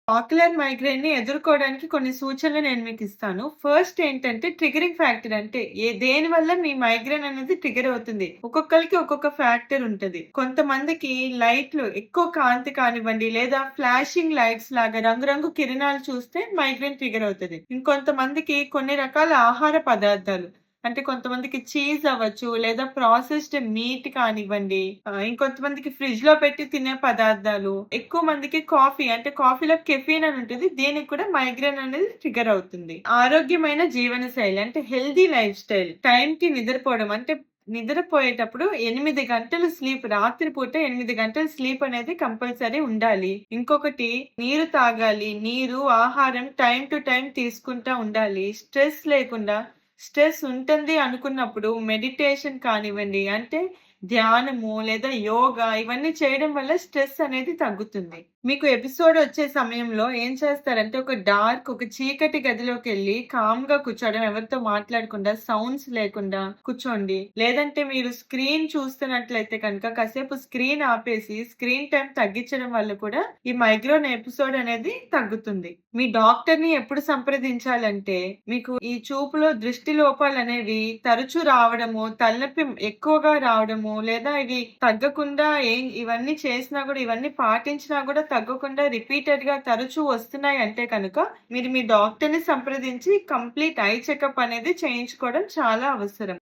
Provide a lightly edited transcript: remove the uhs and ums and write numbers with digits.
Ocular మైగ్రేన్‌ని ఎదుర్కోవడానికి కొన్ని సూచనలు నేను మీకిస్తాను. ఫస్ట్ ఏంటంటే ట్రిగ్గరింగ్ ఫ్యాక్టర్ అంటే దేనివల్ల మీ మైగ్రేన్ అనేది ట్రిగ్గర్ అవుతుంది. ఒక్కొక్కళ్ళకి ఒక్కొక్క ఫ్యాక్టర్ ఉంటది. కొంతమందికి లైట్‌లు ఎక్కువ కాంతి కానివ్వండి లేదా ఫ్లాషింగ్ లైట్స్ లాగా రంగురంగు కిరణాలు చూస్తే మైగ్రేన్ ట్రిగ్గర్ అవుతది. ఇంకొంతమందికి కొన్ని రకాల ఆహార పదార్థాలు అంటే కొంతమందికి చీజ్ అవ్వచ్చు, లేదా ప్రాసెస్డ్ మీట్ కానివ్వండి, ఇంకొంతమందికి ఫ్రిడ్జ్‌లో పెట్టి తినే పదార్థాలు, ఎక్కువ మందికి కాఫీ అంటే కాఫీలో కెఫెన్ అని ఉంటది. దీనికి కూడా మైగ్రేన్ అనేది ట్రిగ్గర్ అవుతుంది. ఆరోగ్యమైన జీవనశైలి అంటే హెల్తీ లైఫ్ స్టైల్, టైంకి నిద్రపోవడం అంటే నిద్రపోయేటప్పుడు 8 గంటలు స్లీప్ రాత్రి పూట 8 గంటలు స్లీప్ అనేది కంపల్సరీ ఉండాలి. ఇంకొకటి నీరు తాగాలి. నీరు, ఆహారం టైమ్ టు టైమ్ తీసుకుంటా ఉండాలి. స్ట్రెస్ లేకుండా స్ట్రెస్ ఉంటుంది అనుకున్నప్పుడు మెడిటేషన్ కానివ్వండి, అంటే ధ్యానము లేదా యోగా ఇవన్నీ చేయడం వల్ల స్ట్రెస్ అనేది తగ్గుతుంది. మీకు ఎపిసోడ్ వచ్చే సమయంలో ఏం చేస్తారంటే ఒక చీకటి గదిలోకెళ్ళి కామ్‌గా కూర్చోవడం, ఎవరితో మాట్లాడకుండా, సౌండ్స్ లేకుండా కూర్చోండి. లేదంటే మీరు స్క్రీన్ చూస్తున్నట్లయితే కనుక కాసేపు స్క్రీన్ ఆపేసి స్క్రీన్ టైమ్ తగ్గించడం వల్ల కూడా ఈ మైగ్రేన్ ఎపిసోడ్ అనేది తగ్గుతుంది. మీ డాక్టర్‌ని ఎప్పుడు సంప్రదించాలంటే మీకు ఈ చూపులో దృష్టి లోపాలనేవి తరచూ రావడము, తలనొప్పి ఎక్కువగా రావడము, లేదా ఇవి తగ్గకుండా ఇవన్నీ చేసినా గూడా, ఇవన్నీ పాటించినా గూడా తగ్గకుండా రిపీటెడ్‌గా తరచూ వస్తున్నాయంటే కనుక, మీరు మీ డాక్టర్‌ని సంప్రదించి కంప్లీట్ ఐ చెకప్ అనేది చేయించుకోవడం చాలా అవసరం.